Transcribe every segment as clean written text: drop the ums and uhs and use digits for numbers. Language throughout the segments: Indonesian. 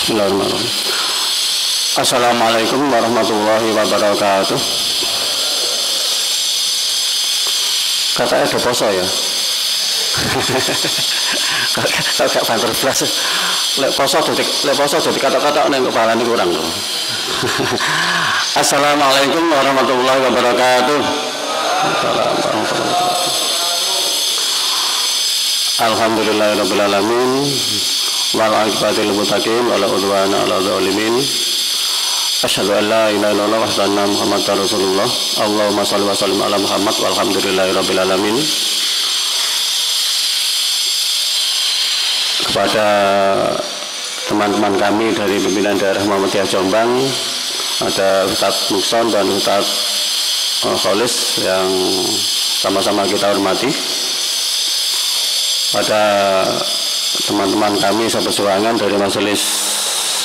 Bismillahirrahmanirrahim. Assalamualaikum warahmatullahi wabarakatuh. Katanya ada poso ya. Kalau gak banter belas, lek poso jadi kata-kata neng kepala ini kurang loh. Assalamualaikum warahmatullahi wabarakatuh. Alhamdulillahirabbil alamin. Wal aqibatu lil muttaqin wala udwana 'alal zalimin. Asyhadu an la ilaha illallah wa asyhadu anna Muhammadar Rasulullah. Allahumma shalli wa sallim ala Muhammad walhamdulillahirabbil alamin. Kepada teman-teman kami dari pimpinan daerah Muhammadiyah Jombang, ada Ustadz Mukson dan Ustadz Kholis yang sama-sama kita hormati. Pada teman-teman kami seperjuangan dari Majelis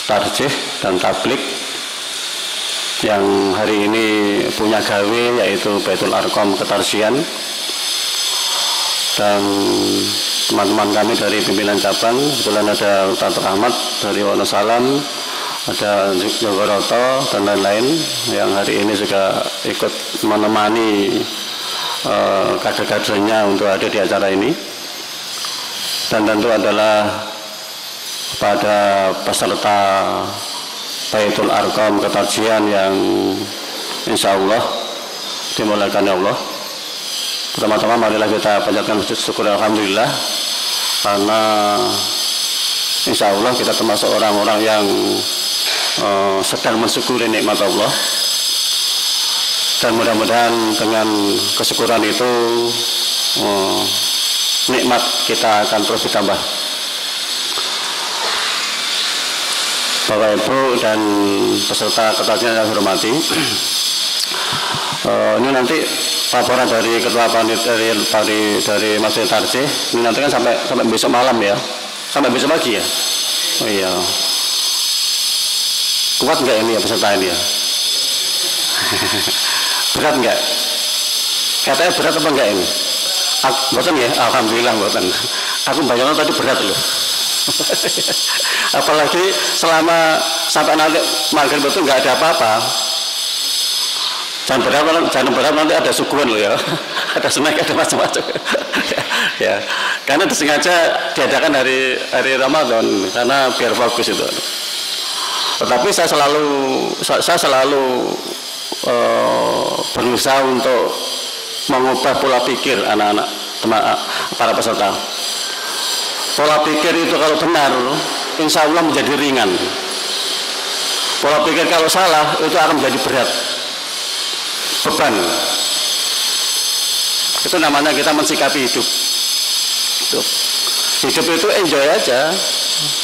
Tarjih dan Tablik yang hari ini punya gawe yaitu Baitul Arqam Ketarsian, dan teman-teman kami dari pimpinan cabang, kebetulan ada Ustadz Rahmat dari Wonosalam, ada Jogoroto dan lain-lain yang hari ini juga ikut menemani kader-kadernya untuk ada di acara ini. Dan tentu adalah pada peserta Baitul Arqam Ketarsian yang insya Allah dimulakan ya Allah. Pertama-tama marilah kita panjatkan syukur alhamdulillah, karena insya Allah kita termasuk orang-orang yang sedang mensyukuri nikmat Allah, dan mudah-mudahan dengan kesyukuran itu nikmat kita akan terus ditambah. Bapak Ibu dan peserta ketarsian yang hormati, ini nanti laporan dari ketua panitia dari Masjid Tarjih ini nanti kan sampai besok malam ya, sampai besok pagi ya. Oh iya, kuat nggak ini ya peserta ini ya? Berat nggak? Katanya berat apa enggak ini? Boten ya, alhamdulillah boten. Aku bayangkan tadi berat loh. Apalagi selama sampai nanti maghrib itu nggak ada apa-apa. Jangan berapa nanti ada suguhan loh ya. Ada snack, ada macam-macam. Ya, karena disengaja diadakan hari Ramadan karena biar bagus itu. Tetapi saya selalu berusaha untuk mengubah pola pikir anak-anak para peserta. Pola pikir itu kalau benar, insya Allah menjadi ringan. Pola pikir kalau salah itu akan menjadi berat, beban. Itu namanya kita mensikapi hidup. Hidup itu enjoy aja.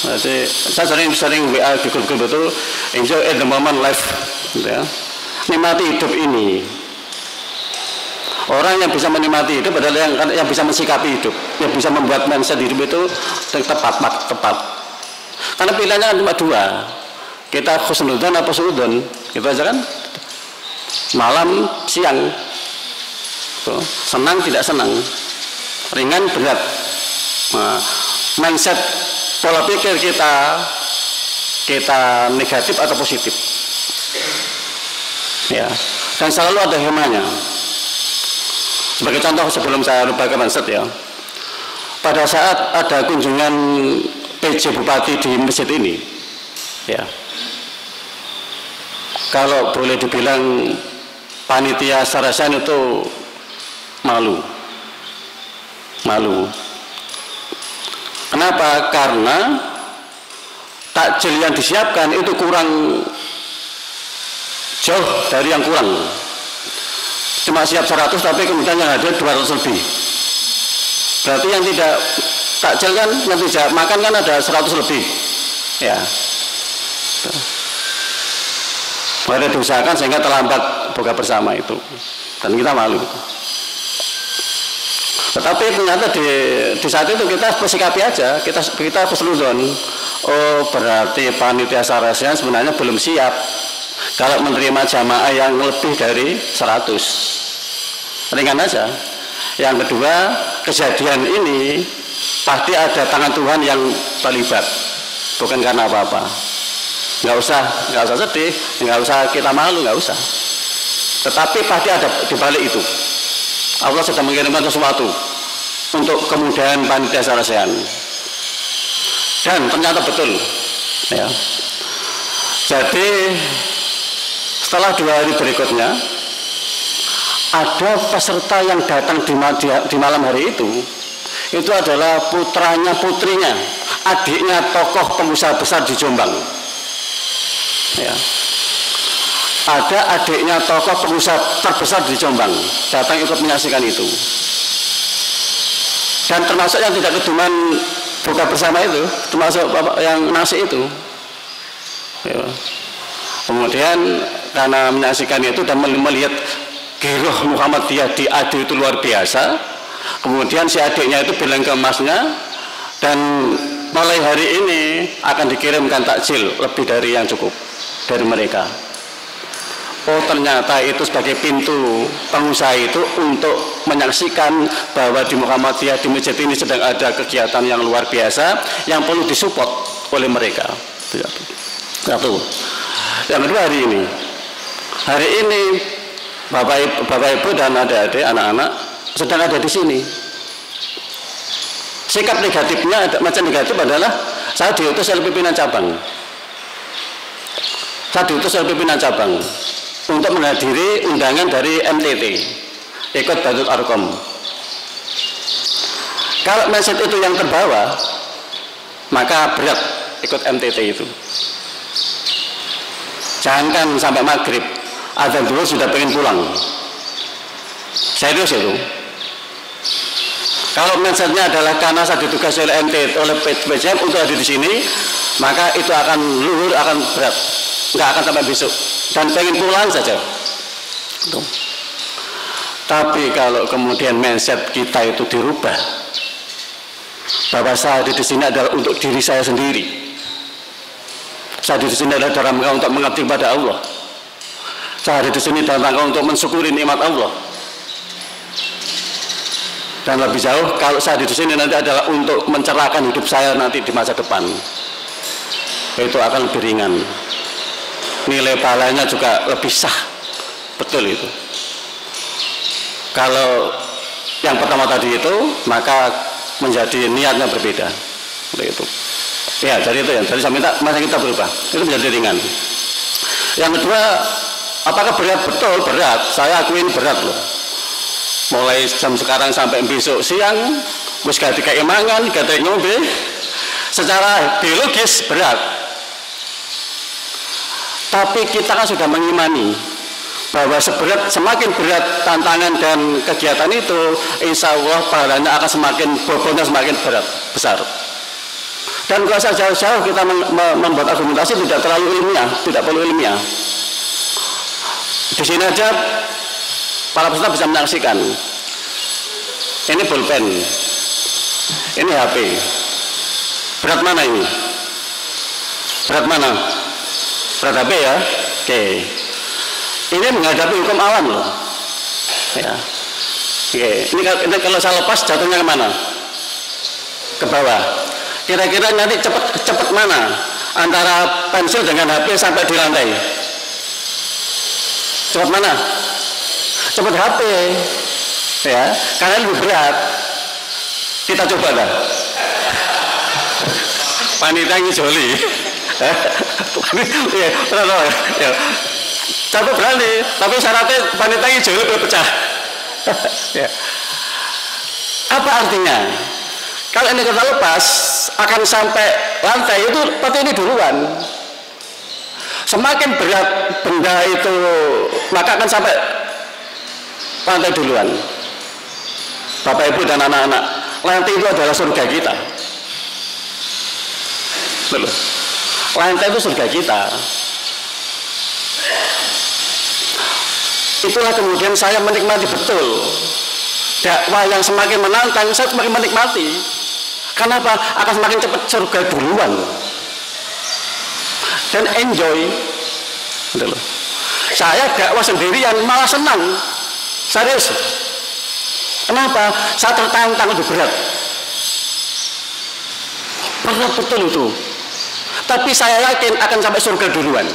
Jadi saya sering WA di grup itu, enjoy at the moment life, gitu ya. Nikmati hidup ini. Orang yang bisa menikmati hidup adalah yang bisa mensikapi hidup, yang bisa membuat mindset hidup itu tepat. Karena pilihannya cuma dua, kita khusnudzon apa suudzon, gitu aja kan. Malam, siang, tuh, senang tidak senang, ringan berat. Nah, mindset pola pikir kita negatif atau positif, ya. Dan selalu ada hikmahnya. Sebagai contoh sebelum saya lupa ke mindset ya, pada saat ada kunjungan PJ Bupati di masjid ini, ya, kalau boleh dibilang panitia Sarasan itu malu. Kenapa? Karena takjil yang disiapkan itu kurang jauh dari yang kurang. Cuma siap 100 tapi kemudian yang hadir 200 lebih. Berarti yang tidak takjil kan, yang tidak makan kan ada 100 lebih. Ya. Mari diusahakan sehingga terlambat buka bersama itu. Dan kita malu. Tetapi ternyata di saat itu kita bersikapi aja, kita khusnudzon. Oh, berarti panitia Sarasian sebenarnya belum siap kalau menerima jamaah yang lebih dari 100. Ringan aja. Yang kedua, kejadian ini pasti ada tangan Tuhan yang terlibat, bukan karena apa-apa. nggak usah sedih, nggak usah kita malu, nggak usah. Tetapi pasti ada di balik itu. Allah sedang mengirimkan sesuatu untuk kemudahan panitia Sarasehan. Dan ternyata betul, ya. Jadi setelah 2 hari berikutnya ada peserta yang datang di malam hari itu adalah putrinya, adiknya tokoh pengusaha besar di Jombang. Ya. Ada adiknya tokoh pengusaha terbesar di Jombang datang ikut menyaksikan itu. Dan termasuk yang tidak keduman buka bersama itu, termasuk yang nasi itu. Ya. Kemudian karena menyaksikan itu dan melihat giroh Muhammadiyah di Adi itu luar biasa, kemudian si adiknya itu bilang ke emasnya, dan mulai hari ini akan dikirimkan takjil lebih dari yang cukup dari mereka. Oh, ternyata itu sebagai pintu pengusaha itu untuk menyaksikan bahwa di Muhammadiyah di masjid ini sedang ada kegiatan yang luar biasa yang perlu disupport oleh mereka. Satu. Yang kedua, hari ini Bapak Ibu dan adik-adik, anak-anak sedang ada di sini. Sikap negatifnya, macam negatif adalah saya diutus oleh pimpinan cabang. Untuk menghadiri undangan dari MTT, ikut Baitul Arqam. Kalau mindset itu yang terbawa, maka berat ikut MTT itu. Jangan sampai maghrib, azan dulu sudah pengen pulang. Serius itu. Kalau mindsetnya adalah karena saya ditugasi oleh MTT, oleh PJM untuk hadir di sini, maka itu akan luhur, akan berat, nggak akan sampai besok. Dan pengen pulang saja. Tuh. Tapi kalau kemudian mindset kita itu dirubah, bahwa saya di sini adalah untuk diri saya sendiri. Saya di sini adalah dalam rangka untuk mengabdi kepada Allah. Saya di sini dalam rangka untuk mensyukuri nikmat Allah. Dan lebih jauh, kalau saya di sini nanti adalah untuk mencerahkan hidup saya nanti di masa depan. Itu akan lebih ringan. Nilai pahalanya juga lebih sah. Betul itu. Kalau yang pertama tadi itu, maka menjadi niatnya berbeda. Itu. Ya, jadi itu ya. Jadi saya minta masa kita berubah. Itu menjadi ringan. Yang kedua, apakah berat? Betul, berat. Saya akuin berat loh. Mulai jam sekarang sampai besok siang, wis gak dikai mangan, gak dikai ngombe. Secara biologis berat. Tapi kita kan sudah mengimani bahwa semakin berat tantangan dan kegiatan itu, insya Allah pahalanya akan semakin, bobotnya semakin berat, besar. Dan kalau jauh-jauh kita membuat argumentasi tidak terlalu ilmiah, tidak perlu ilmiah. Di sini aja para peserta bisa menyaksikan. Ini pulpen, ini HP. Berat mana ini? Berat mana? Berat HP ya? Oke. Ini menghadapi hukum alam loh. Ya. Oke. Ini kalau saya lepas jatuhnya kemana? Ke bawah. Kira-kira nanti cepat mana antara pensil dengan HP sampai di lantai? Cepat mana? Cepat HP. Ya, karena lebih berat. Kita coba lah. Panitia ngijoli. Iya, ya. Tapi berani, tapi syaratnya panitia ngijoli berpecah. Ya. Apa artinya? Kalau ini kita lepas akan sampai lantai itu pasti ini duluan. Semakin berat benda itu maka akan sampai lantai duluan. Bapak Ibu dan anak-anak, lantai itu adalah surga kita. Betul. Lantai itu surga kita. Itulah kemudian saya menikmati betul dakwah yang semakin menantang, saya semakin menikmati. Kenapa? Akan semakin cepat surga duluan. Dan enjoy. Betul. Saya dakwah sendirian malah senang. Serius. Kenapa? Saya tertantang lebih berat. Berat betul itu. Tapi saya yakin akan sampai surga duluan.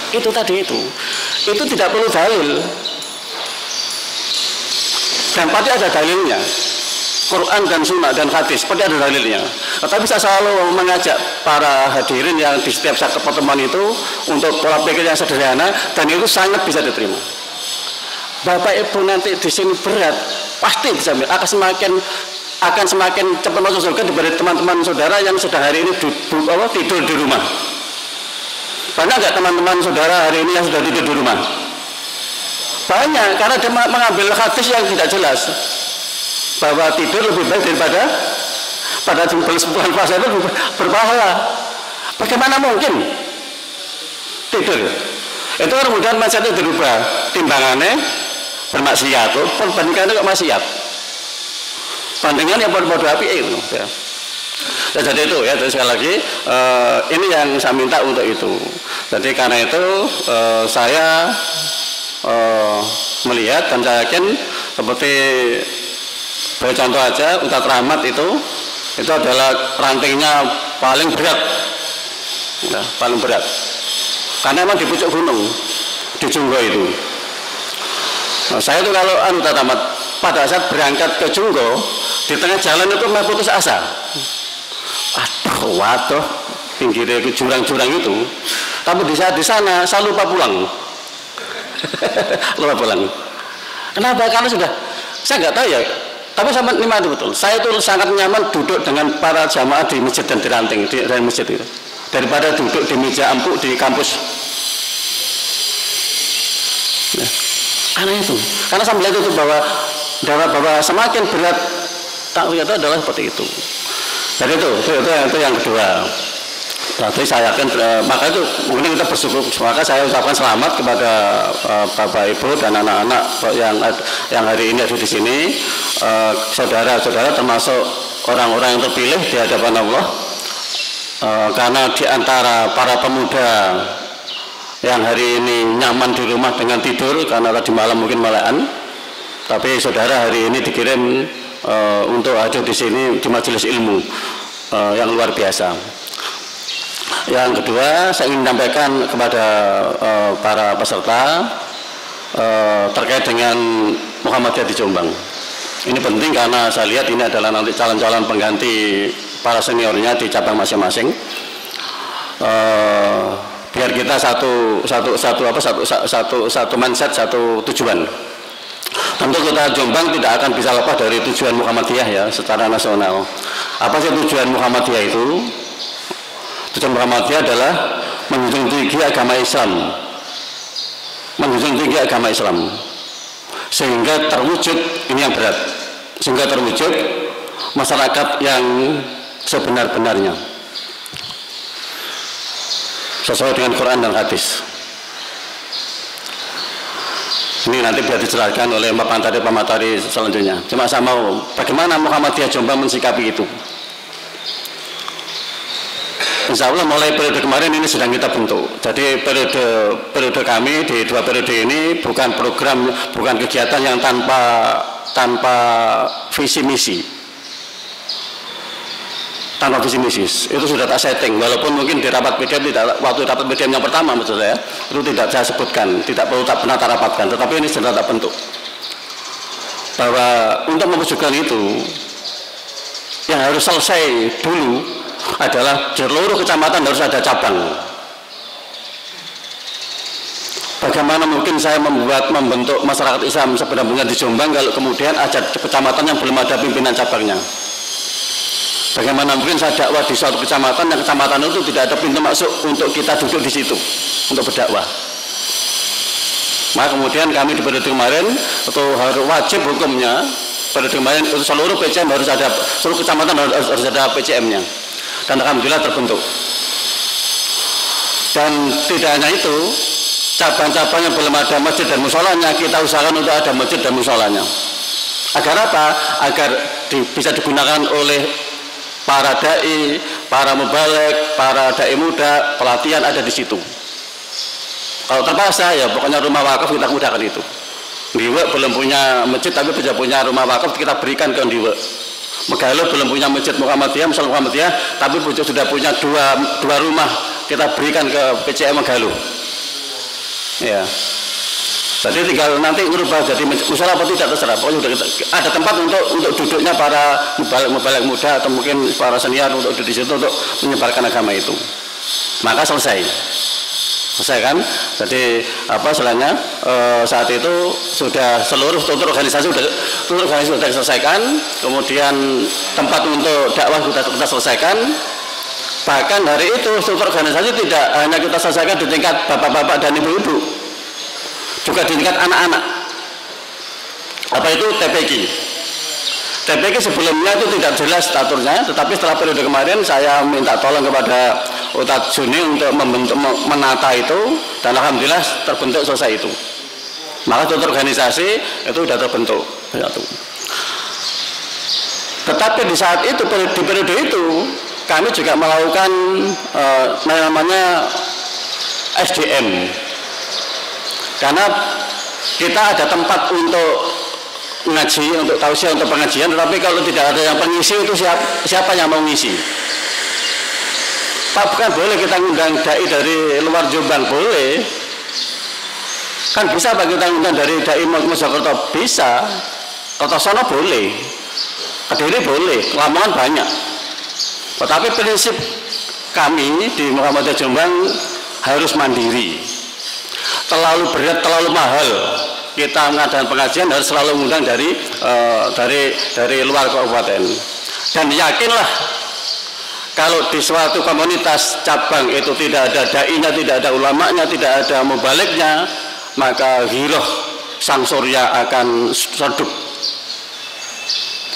Itu tadi itu tidak perlu dalil, dan pasti ada dalilnya. Quran dan Sunnah dan hadis pasti ada dalilnya. Tetapi saya selalu mengajak para hadirin yang di setiap saat pertemuan itu untuk pola pikir yang sederhana, dan itu sangat bisa diterima. Bapak Ibu nanti di sini berat, pasti bisa akan semakin cepat masuk surga daripada teman-teman saudara yang sudah hari ini tidur di rumah. Banyak nggak teman-teman saudara hari ini yang sudah tidur di rumah? Banyak, karena dia mengambil hadis yang tidak jelas bahwa tidur lebih baik daripada pada bulan puasa itu berpahala. Bagaimana mungkin tidur? Itu kemudian mindsetnya berubah, timbangannya bermaksiat, perbandingannya kok maksiat, bandingan yang bodoh api itu. Ya. Ya, jadi itu ya, jadi sekali lagi ini yang saya minta untuk itu. Jadi karena itu saya melihat dan saya yakin seperti beri contoh aja, Ustaz Rahmat itu adalah rantingnya paling berat, ya, paling berat. Karena emang di pucuk gunung, di Junggo itu. Nah, saya itu kalau Ustaz Rahmat pada saat berangkat ke Junggo, di tengah jalan itu mau putus asa. Waduh, pinggirnya jurang-jurang itu. Tapi di saat di sana saya lupa pulang. Lupa pulang. Kenapa? Karena sudah, saya nggak tahu ya. Tapi sama nikmati betul. Saya itu sangat nyaman duduk dengan para jamaah di masjid dan di ranting di masjid itu, daripada duduk di meja empuk di kampus. Nah, karena itu, karena saya melihat itu bahwa semakin berat takwil itu adalah seperti itu. Jadi itu yang kedua. Berarti saya yakin, maka itu mungkin kita bersyukur, maka saya ucapkan selamat kepada Bapak Ibu dan anak-anak yang hari ini ada di sini, saudara-saudara termasuk orang-orang yang terpilih di hadapan Allah, karena di antara para pemuda yang hari ini nyaman di rumah dengan tidur karena tadi malam mungkin melekan, tapi saudara hari ini dikirim untuk hadir di sini di majelis ilmu yang luar biasa. Yang kedua, saya ingin menyampaikan kepada para peserta terkait dengan Muhammadiyah di Jombang. Ini penting karena saya lihat ini adalah nanti calon-calon pengganti para seniornya di cabang masing-masing. Biar kita satu mindset, satu tujuan. Tentu kita Jombang tidak akan bisa lepas dari tujuan Muhammadiyah ya secara nasional. Apa sih tujuan Muhammadiyah itu? Tujuan Muhammadiyah adalah menjunjung tinggi agama Islam, menjunjung tinggi agama Islam, sehingga terwujud ini yang berat, sehingga terwujud masyarakat yang sebenar-benarnya sesuai dengan Quran dan hadis. Ini nanti biar dijelaskan oleh pemateri selanjutnya. Cuma saya mau bagaimana Muhammadiyah Jombang mensikapi itu. Insya Allah mulai periode kemarin ini sedang kita bentuk. Jadi periode kami di 2 periode ini bukan program, bukan kegiatan yang tanpa visi misi. Tanpa visi misi itu sudah tak setting. Walaupun mungkin di rapat PDM waktu rapat PDM yang pertama maksud saya itu tidak saya sebutkan, tidak perlu pernah tak rapatkan. Tetapi ini sudah tak bentuk. Bahwa untuk mewujudkan itu yang harus selesai dulu adalah seluruh kecamatan harus ada cabang. Bagaimana mungkin saya membentuk masyarakat Islam sebenarnya di Jombang kalau kemudian ada kecamatan yang belum ada pimpinan cabangnya? Bagaimana mungkin saya dakwah di suatu kecamatan yang kecamatan itu tidak ada pintu masuk untuk kita duduk di situ untuk berdakwah? Maka kemudian kami di periode kemarin itu harus wajib hukumnya periode kemarin itu seluruh PCM harus ada, seluruh kecamatan harus ada PCM-nya. Dan alhamdulillah terbentuk. Dan tidak hanya itu, cabang-cabang yang belum ada masjid dan musolanya kita usahakan untuk ada masjid dan musolanya. Agar apa? Agar bisa digunakan oleh para dai, para mubaligh, para dai muda, pelatihan ada di situ. Kalau terpaksa ya pokoknya rumah wakaf kita mudahkan itu. Ndiwe belum punya masjid tapi bisa punya rumah wakaf kita berikan ke Ndiwe. Megaluh belum punya masjid Muhammadiyah, Musal Muhammadiyah, tapi sudah punya dua rumah kita berikan ke PCM Megaluh. Ya. Jadi tinggal nanti merubah jadi musola apa tidak terserah. Pokoknya ada tempat untuk duduknya para mubalek muda atau mungkin para senior untuk di situ untuk menyebarkan agama itu. Maka selesai kan? Jadi apa istilahnya saat itu sudah seluruh struktur organisasi sudah diselesaikan, kemudian tempat untuk dakwah kita selesaikan. Bahkan hari itu struktur organisasi tidak hanya kita selesaikan di tingkat bapak-bapak dan ibu-ibu, juga di tingkat anak-anak. Apa itu TPQ? TPQ sebelumnya itu tidak jelas statusnya, tetapi setelah periode kemarin saya minta tolong kepada Ustadz Juni untuk menata itu, dan alhamdulillah terbentuk selesai itu. Maka struktur organisasi itu sudah terbentuk. Tetapi di saat itu, di periode itu, kami juga melakukan namanya SDM. Karena kita ada tempat untuk ngaji, untuk tausiah, untuk pengajian, tetapi kalau tidak ada yang pengisi itu siapa yang mau ngisi? Pak, bukan boleh kita ngundang dai dari luar Jombang, boleh. Kan bisa Pak kita ngundang dari dai Mojokerto, bisa. Kertosono boleh. Kediri boleh, Lamongan banyak. Tetapi prinsip kami di Muhammadiyah Jombang harus mandiri. Terlalu berat, terlalu mahal kita mengadakan pengajian, harus selalu mengundang dari luar kabupaten. Dan yakinlah kalau di suatu komunitas cabang itu tidak ada dai-nya, tidak ada ulamanya, tidak ada mubaliknya, maka giroh sang surya akan redup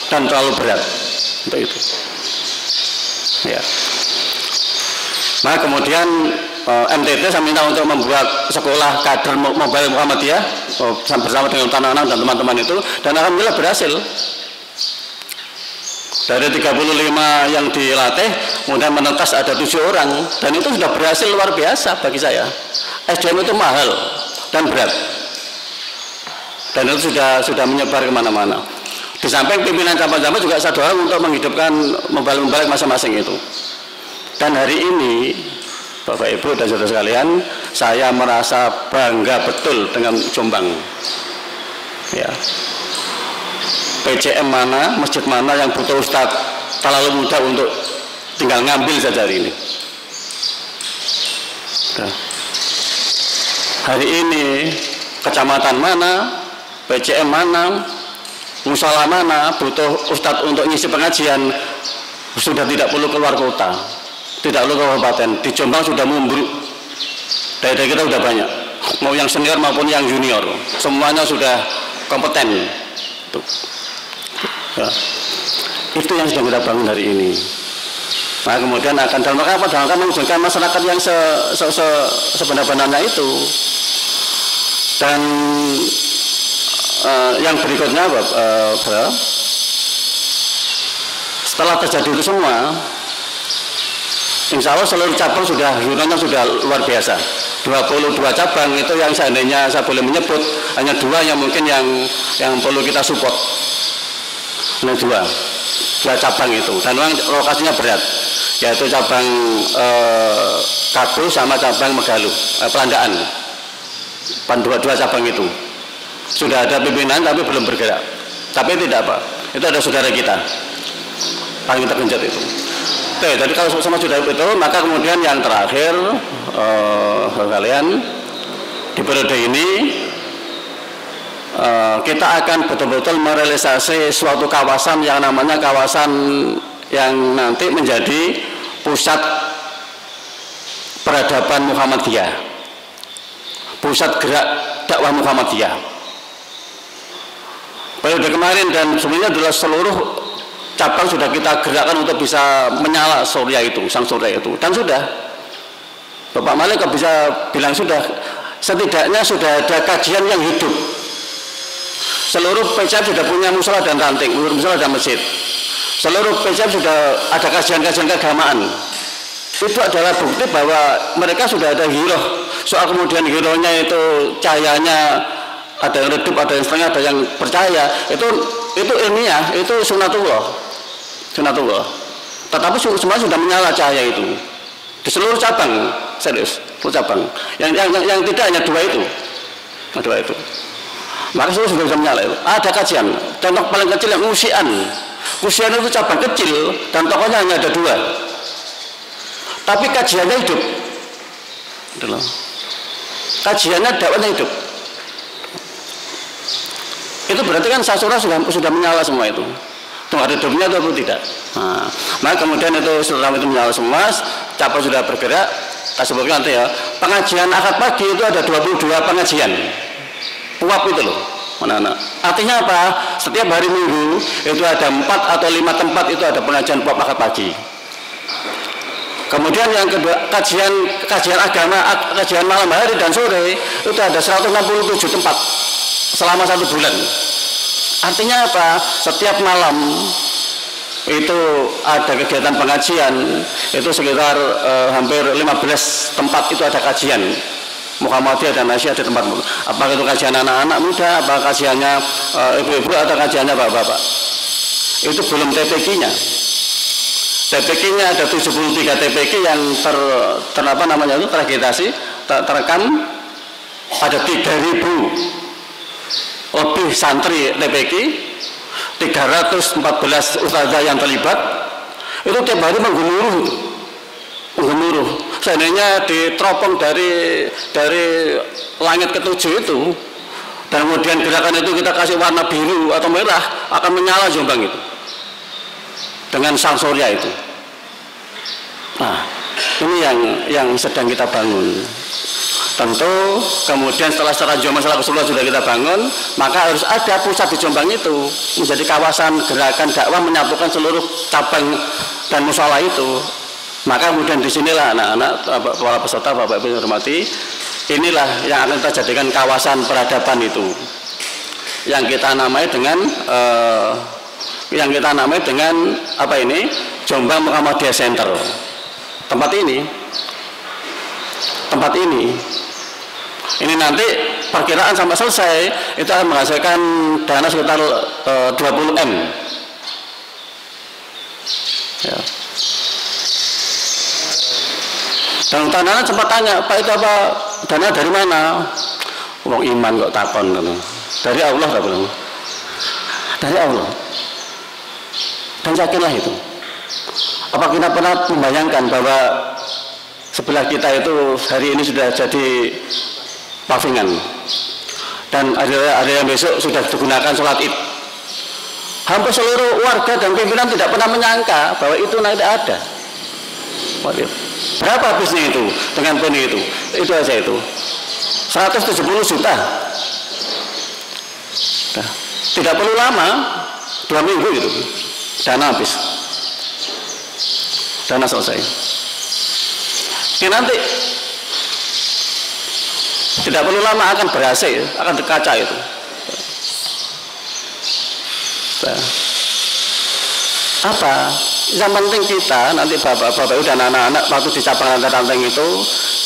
dan terlalu berat untuk itu. Ya. Nah kemudian MTT saya minta untuk membuat sekolah kader mobile Muhammadiyah bersama dengan anak-anak dan teman-teman itu, dan alhamdulillah berhasil. Dari 35 yang dilatih kemudian menetas ada 7 orang, dan itu sudah berhasil luar biasa bagi saya. SDM itu mahal dan berat, dan itu sudah menyebar kemana-mana. Di samping pimpinan cabang-cabang juga saya dorong untuk menghidupkan mobile masing-masing itu. Dan hari ini Bapak Ibu dan saudara sekalian, saya merasa bangga betul dengan Jombang. Ya. PCM mana, masjid mana yang butuh ustadz terlalu muda untuk tinggal ngambil saja hari ini. Nah. Hari ini kecamatan mana, PCM mana, musala mana butuh ustadz untuk ngisi pengajian, sudah tidak perlu keluar kota. Tidak perlu kabupaten, di Jombang sudah memburuk. Daerah kita sudah banyak, mau yang senior maupun yang junior, semuanya sudah kompeten. Tuh. Ya. Itu yang sedang kita bangun hari ini. Nah kemudian akan dalam rangka mewujudkan masyarakat yang sebenar-benarnya itu. Dan yang berikutnya, setelah terjadi itu semua, insya Allah seluruh cabang sudah yurannya sudah luar biasa. 22 cabang itu yang seandainya saya boleh menyebut hanya 2 yang mungkin yang perlu kita support. Hanya 2 cabang itu, dan memang lokasinya berat, yaitu cabang Kabo sama cabang Megaluh, Pelandaan. 2 cabang itu sudah ada pimpinan tapi belum bergerak. Tapi tidak apa, itu ada saudara kita paling tergenjot itu. Oke, jadi kalau sama sudah itu, maka kemudian yang terakhir kalian di periode ini kita akan betul-betul merealisasi suatu kawasan yang namanya kawasan yang nanti menjadi pusat peradaban Muhammadiyah, pusat gerak dakwah Muhammadiyah. Periode kemarin dan sebelumnya adalah seluruh cabang sudah kita gerakkan untuk bisa menyala surya itu, sang surya itu, dan sudah Bapak Malik bisa bilang sudah, setidaknya sudah ada kajian yang hidup. Seluruh PCM sudah punya musola dan ranting, musola dan masjid. Seluruh PCM sudah ada kajian-kajian keagamaan. Itu adalah bukti bahwa mereka sudah ada giroh. Soal kemudian girohnya itu cahayanya ada yang redup, ada yang setengah, ada yang percaya. Itu ilmiah, itu sunatullah. Sunatullah. Tetapi semua sudah menyala cahaya itu di seluruh cabang, serius, seluruh cabang. Yang tidak hanya dua itu, Maka seluruh sudah bisa menyala itu. Ada kajian. Contoh paling kecil yang usian. Usian itu cabang kecil dan tokohnya hanya ada dua. Tapi kajiannya hidup. Kajiannya dakwahnya hidup. Itu berarti kan sasura sudah menyala semua itu. Tunggu ada hidupnya atau tidak. Nah kemudian itu setelah itu menyala semua, cabang sudah bergerak. Kita sebutkan nanti ya. Pengajian akad pagi itu ada 22 pengajian. Puap itu loh. Anak-anak. Artinya apa? Setiap hari Minggu itu ada 4 atau 5 tempat itu ada pengajian puap akad pagi. Kemudian yang kedua kajian agama, kajian malam hari dan sore itu ada 167 tempat selama 1 bulan. Artinya apa? Setiap malam itu ada kegiatan pengajian, itu sekitar hampir 15 tempat itu ada kajian. Muhammadiyah dan Asia ada tempat. Apakah itu kajian anak-anak muda, apakah kajiannya ibu-ibu atau kajiannya bapak-bapak. Itu belum TPQ-nya. TPQ-nya ada 73 TPQ yang terakreditasi, terekam ada 3.000 lebih santri TPQ, 314 ustazah yang terlibat. Itu tiap hari menggemuruh. Seandainya diteropong dari langit ketujuh itu, dan kemudian gerakan itu kita kasih warna biru atau merah, akan menyala Jombang itu dengan sang surya itu. Nah, ini yang sedang kita bangun. Tentu kemudian setelah masalah keseluruhan sudah kita bangun, maka harus ada pusat di Jombang itu menjadi kawasan gerakan dakwah menyatukan seluruh cabang dan musala itu. Maka kemudian disinilah anak-anak, kepala peserta, Bapak Ibu hormati, inilah yang akan kita jadikan kawasan peradaban itu, yang kita namai dengan apa ini? Jombang Muhammadiyah Center. Tempat ini nanti perkiraan sampai selesai itu akan menghasilkan dana sekitar 20 M. Ya. Dan tanahnya sempat tanya, Pak itu apa dana dari mana? Wong iman kok takon gitu. Dari Allah tak bilang. Dari Allah. Dan yakinlah itu. Apa kita pernah membayangkan bahwa sebelah kita itu hari ini sudah jadi pavingan dan ada yang besok sudah digunakan sholat id. Hampir seluruh warga dan pimpinan tidak pernah menyangka bahwa itu nanti ada. Berapa habisnya itu dengan peni itu? Itu aja itu 170 juta. Nah, tidak perlu lama, 2 minggu itu dana habis, dana selesai. Ini nanti tidak perlu lama akan berhasil, akan dikaca itu. Nah, apa? Yang penting kita nanti bapak-bapak dan anak-anak waktu di cabang rantai itu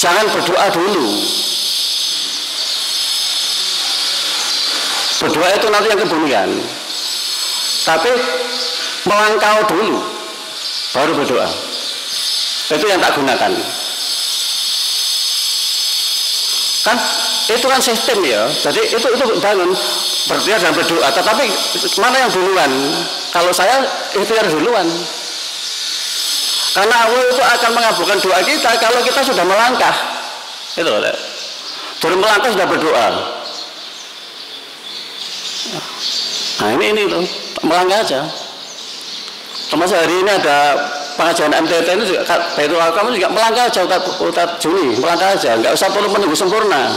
jangan berdoa dulu. Berdoa itu nanti yang kemudian. Tapi melangkau dulu baru berdoa. Itu yang tak gunakan. Kan itu kan sistem ya. Jadi itu bangun berikhtiar dan berdoa. Tetapi mana yang duluan? Kalau saya ikhtiar duluan. Karena Allah itu akan mengabulkan doa kita kalau kita sudah melangkah. Itu loh. Baru melangkah sudah berdoa. Nah ini tuh melangkah aja. Termasuk hari ini ada pengajian MTT ini juga, Baitul Hakam juga melangkah aja, Ustaz Juni, melangkah aja, nggak usah perlu menunggu sempurna.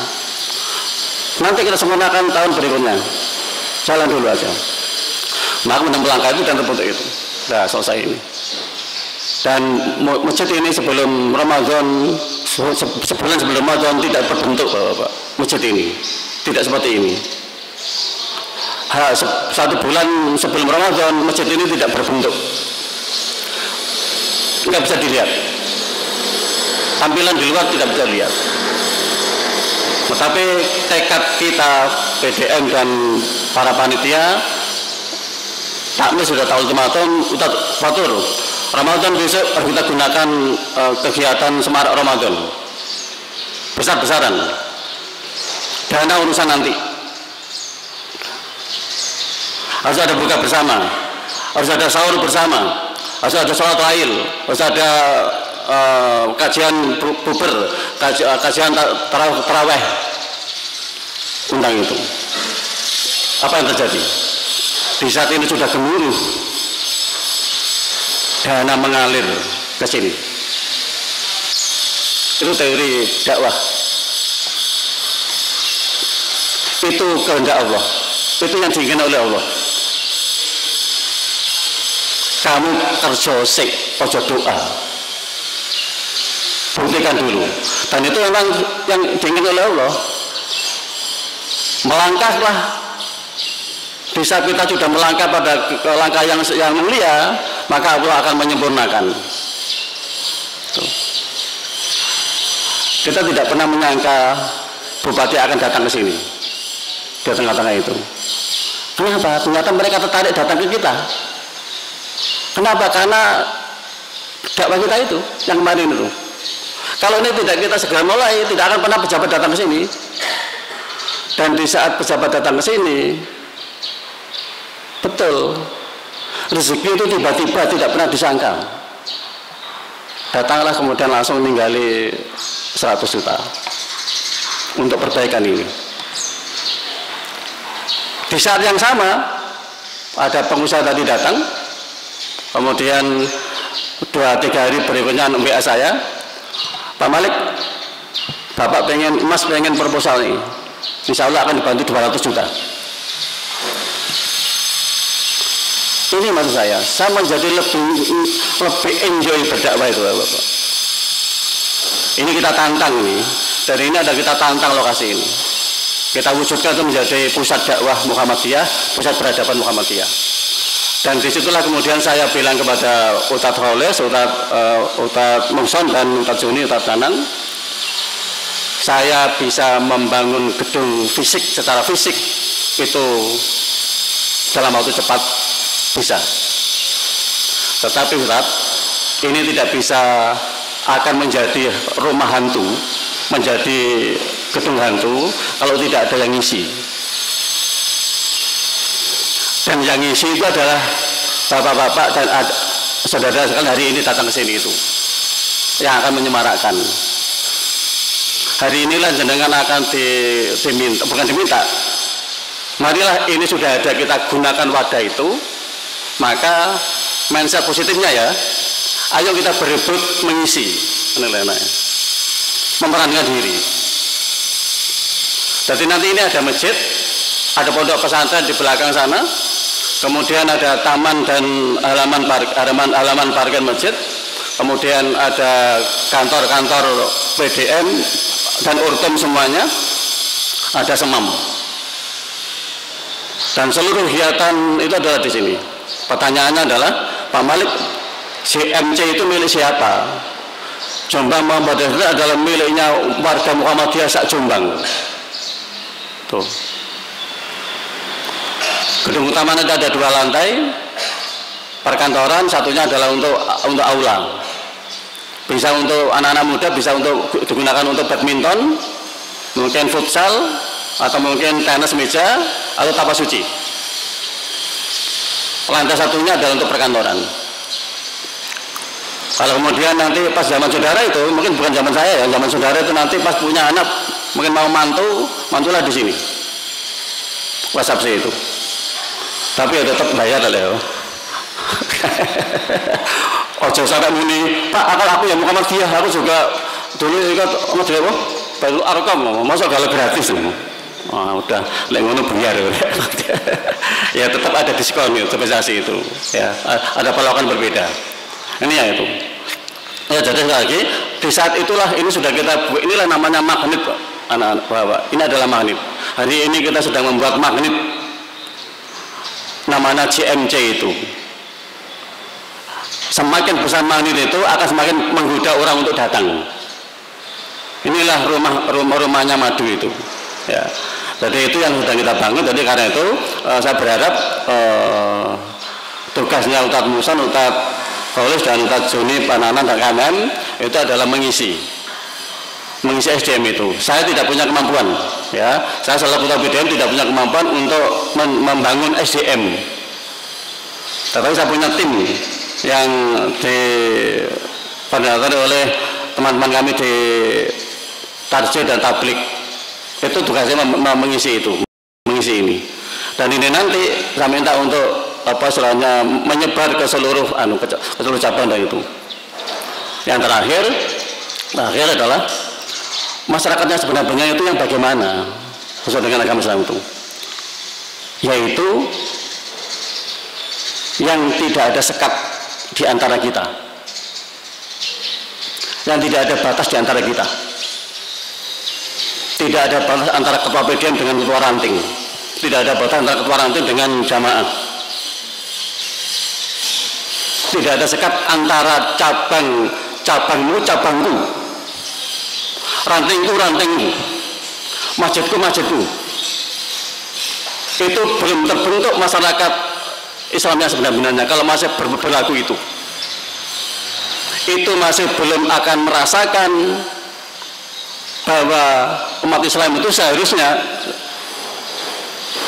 Nanti kita sempurnakan tahun berikutnya. Jalan dulu aja. Maka melangkah itu dan terbentuk itu. Nah selesai ini. Dan masjid ini sebelum Ramadan, sebulan sebelum Ramadan tidak berbentuk Bapak. Masjid ini tidak seperti ini. 1 bulan sebelum Ramadan masjid ini tidak berbentuk, nggak bisa dilihat, tampilan di luar tidak bisa dilihat. Tetapi tekad kita PDM dan para panitia takmir sudah tahun Ramadan, utat fatur. Ramadan besok harus kita gunakan kegiatan semarak Ramadan. Besar-besaran. Dana urusan nanti. Harus ada buka bersama, harus ada sahur bersama, harus ada sholat lail, harus ada kajian buber, kajian taraweh. Undang itu. Apa yang terjadi? Di saat ini sudah gemuruh, dana mengalir ke sini. Itu teori dakwah. Itu kehendak Allah. Itu yang diinginkan oleh Allah. Kamu kerja sik, ojo doa. Buktikan dulu. Dan itu memang yang diinginkan oleh Allah. Melangkahlah. Di saat kita sudah melangkah pada langkah yang mulia, maka Allah akan menyempurnakan. Tuh. Kita tidak pernah menyangka bupati akan datang ke sini di tengah-tengah itu. Kenapa? Ternyata mereka tertarik datang ke kita. Kenapa? Karena dakwah kita itu yang kemarin itu. Kalau ini tidak kita segera mulai, tidak akan pernah pejabat datang ke sini. Dan di saat pejabat datang ke sini, betul, rezeki itu tiba-tiba tidak pernah disangka. Datanglah kemudian langsung ninggali 100 juta untuk perbaikan ini. Di saat yang sama ada pengusaha tadi datang, kemudian 2-3 hari berikutnya WA saya, Pak Malik, Bapak Mas pengen proposal nih, insya Allah akan dibantu 200 juta. Ini maksud saya menjadi lebih enjoy berdakwah itu, Bapak. Ini kita tantang ini, dari ini ada kita tantang lokasi ini. Kita wujudkan itu menjadi pusat dakwah Muhammadiyah, pusat peradaban Muhammadiyah. Dan disitulah kemudian saya bilang kepada Ustadz Kholes, Ustadz Mungson dan Ustadz Juni, Ustadz Tanan, saya bisa membangun gedung fisik secara fisik itu dalam waktu cepat bisa. Tetapi Ustadz, ini tidak bisa akan menjadi rumah hantu, menjadi gedung hantu kalau tidak ada yang ngisi. Dan yang ngisi itu adalah bapak-bapak dan saudara sekalian hari ini datang ke sini itu yang akan menyemarakkan. Hari inilah jenengan akan diminta, bukan diminta. Marilah ini sudah ada, kita gunakan wadah itu, maka mindset positifnya ya, ayo kita berebut mengisi, memerankan diri. Jadi nanti ini ada masjid, ada pondok pesantren di belakang sana, kemudian ada taman dan halaman parkir masjid, kemudian ada kantor-kantor PDM dan Urtum semuanya, ada semam. Dan seluruh kegiatan itu adalah di sini. Pertanyaannya adalah, Pak Malik, CMC itu milik siapa? Jombang Muhammadiyah adalah miliknya warga Muhammadiyah sak Jombang. Tuh. Gedung utama nanti ada 2 lantai, perkantoran, satunya adalah untuk aula. Bisa untuk anak-anak muda, bisa untuk digunakan untuk badminton, mungkin futsal, atau mungkin tenis meja, atau tapak suci. Lantai satunya adalah untuk perkantoran. Kalau kemudian nanti pas zaman saudara itu, mungkin bukan zaman saya ya, zaman saudara itu nanti pas punya anak, mungkin mau mantulah di sini. WhatsApp sih itu. Tapi ya tetap bayar lah ya. Ojo sampai muni, Pak, aku yang Muhammadiyah, aku juga dulu ikut Muhammadiyah, baru Arkom, masa galau gratis. Udah, lek ngono bayar. Ya tetap ada diskon itu, spesiasi itu. Ya, ada perlakuan berbeda. Ini ya itu. Ya, jadi lagi di saat itulah ini sudah kita buat, inilah namanya magnet, anak-anak Bapak. Ini adalah magnet. Hari ini kita sedang membuat magnet. Namanya CMC itu. Semakin besar magnet itu akan semakin menggoda orang untuk datang. Inilah rumahnya madu itu. Ya. Jadi itu yang sudah kita bangun. Jadi karena itu saya berharap Tugasnya Ustadz Musa, Ustadz Kholis dan Ustadz Joni, Pananan dan KMM itu adalah mengisi SDM itu. Saya tidak punya kemampuan, ya. Saya selaku Ketua BDM tidak punya kemampuan untuk membangun SDM. Tetapi saya punya tim yang dikoordinasi oleh teman-teman kami di Tarjih dan Tablik. Itu tugasnya mengisi itu, mengisi ini. Dan ini nanti saya minta untuk istilahnya menyebar ke seluruh cabang dari itu. Yang terakhir adalah masyarakatnya sebenarnya itu yang bagaimana sesuai dengan agama Islam itu, yaitu yang tidak ada sekat di antara kita, yang tidak ada batas di antara kita, tidak ada batas antara ketua PDM dengan ketua ranting, tidak ada batas antara ketua ranting dengan jamaah, tidak ada sekat antara cabangmu, rantingku, masjidku. Itu belum terbentuk masyarakat Islam yang sebenarnya. Kalau masih berlaku itu masih belum akan merasakan bahwa umat Islam itu seharusnya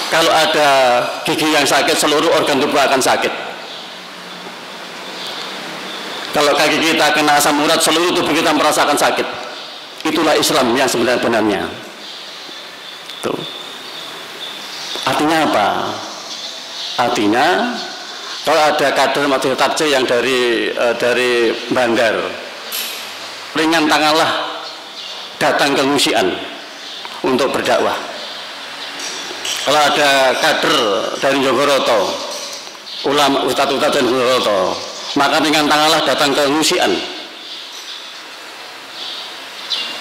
kalau ada gigi yang sakit, seluruh organ tubuh akan sakit. Kalau kaki kita kena asam urat, seluruh tubuh kita merasakan sakit. Itulah Islam yang sebenarnya. Tuh. Artinya apa? Artinya kalau ada kader Majelis Tarjih yang dari Bandar, ringan tanganlah datang ke Ngusian untuk berdakwah. Kalau ada kader dari Jogoroto, ulama ustadz-ustadz dari Jogoroto, maka ringan tanganlah datang ke Ngusian.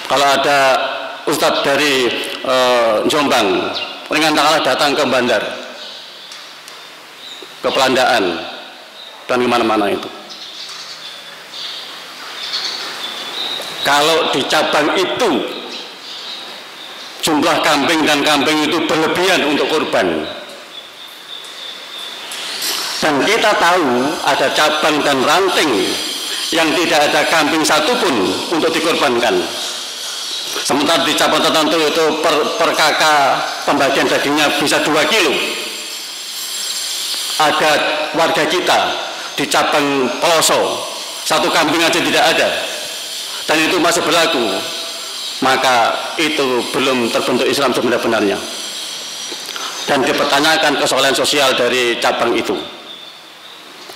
Kalau ada ustadz dari Jombang, ringan tanganlah datang ke Bandar, ke Pelandaan, dan kemana-mana itu. Kalau di cabang itu jumlah kambing dan kambing itu berlebihan untuk kurban, dan kita tahu ada cabang dan ranting yang tidak ada kambing satupun untuk dikorbankan, sementara di cabang tertentu itu per kakak pembagian dagingnya bisa 2 kilo. Ada warga kita di cabang Peloso 1 kambing aja tidak ada, dan itu masih berlaku, maka itu belum terbentuk Islam sebenarnya. Dan dipertanyakan kesolehan sosial dari cabang itu,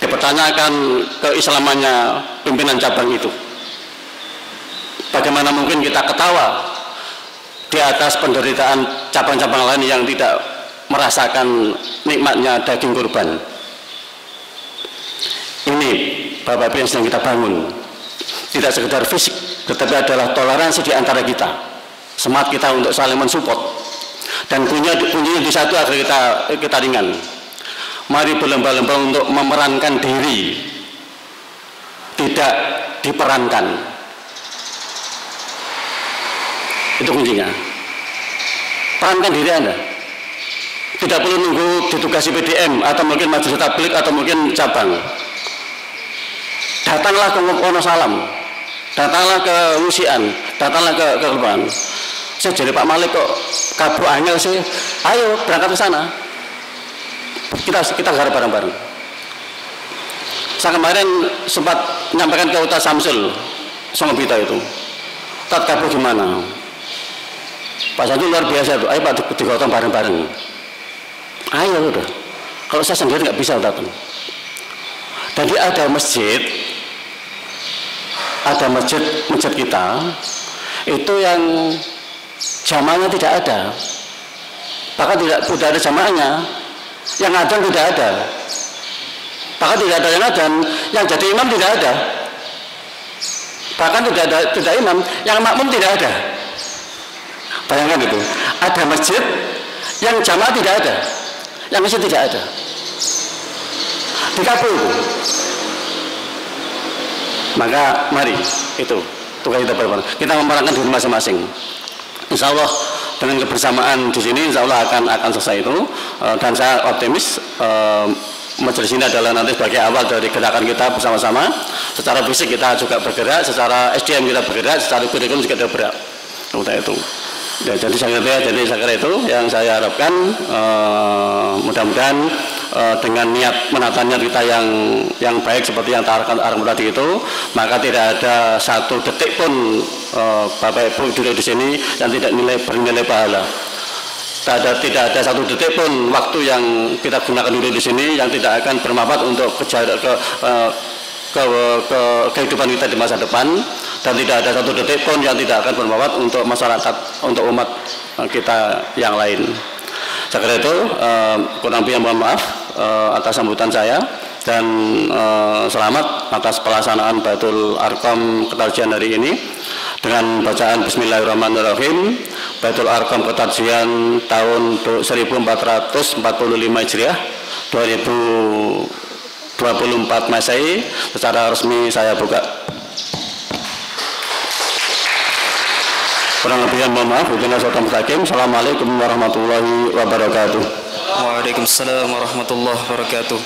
dipertanyakan keislamannya pimpinan cabang itu. Bagaimana mungkin kita ketawa di atas penderitaan cabang-cabang lain yang tidak merasakan nikmatnya daging kurban. Ini Bapak-Ibu yang sedang kita bangun, tidak sekedar fisik, tetapi adalah toleransi di antara kita, semangat kita untuk saling mensupport, dan kuncinya di satu agar kita ringan. Mari berlomba-lomba untuk memerankan diri, tidak diperankan. Itu kuncinya. Perankan diri Anda. Tidak perlu nunggu ditugasi PDM atau mungkin Majelis Tablik atau mungkin cabang. Datanglah ke Wonosalam, datanglah ke Ngusian, datanglah ke Kelpan. Saya jadi Pak Malik kok kabur angel sih. Ayo berangkat ke sana. Kita garap bareng-bareng. Saya kemarin sempat menyampaikan ke Ustaz Samsul Songobita itu. Ustaz kabur gimana? Pak Samsul luar biasa tuh. Ayo Pak digotong bareng-bareng. Ayo udah. Kalau saya sendiri nggak bisa datang. Tadi ada masjid kita itu yang jamaahnya tidak ada, bahkan tidak ada jamaahnya, yang adzan tidak ada, bahkan tidak ada yang adzan, yang jadi imam tidak ada, bahkan tidak imam, yang makmum tidak ada. Bayangkan itu, ada masjid yang jamaah tidak ada, yang masjid tidak ada, di Kabul itu. Maka mari itu tugas kita bersama. Kita memerankan diri masing-masing. Insya Allah dengan kebersamaan di sini, Insya Allah akan selesai itu. Dan saya optimis majelis ini adalah nanti sebagai awal dari gerakan kita bersama-sama. Secara fisik kita juga bergerak, secara SDM kita bergerak, secara kurikulum juga kita bergerak. Seperti itu. Ya, jadi saya kira itu yang saya harapkan, mudah-mudahan dengan niat menata niat kita yang baik seperti yang arahkan tadi itu, maka tidak ada satu detik pun Bapak Ibu duduk di sini yang tidak bernilai pahala. Tidak ada satu detik pun waktu yang kita gunakan duduk di sini yang tidak akan bermanfaat untuk kehidupan kita di masa depan, dan tidak ada satu detik pun yang tidak akan bermanfaat untuk masyarakat, untuk umat kita yang lain. Saya kira itu, kurang lebih mohon maaf atas sambutan saya, dan selamat atas pelaksanaan Baitul Arqam Ketarjian hari ini dengan bacaan Bismillahirrahmanirrahim. Baitul Arqam Ketarjian tahun 1445 Hijriah 2024 Masehi secara resmi saya buka. Kurang lebihnya mohon maaf. Assalamualaikum warahmatullahi wabarakatuh. Waalaikumsalam warahmatullahi wabarakatuh.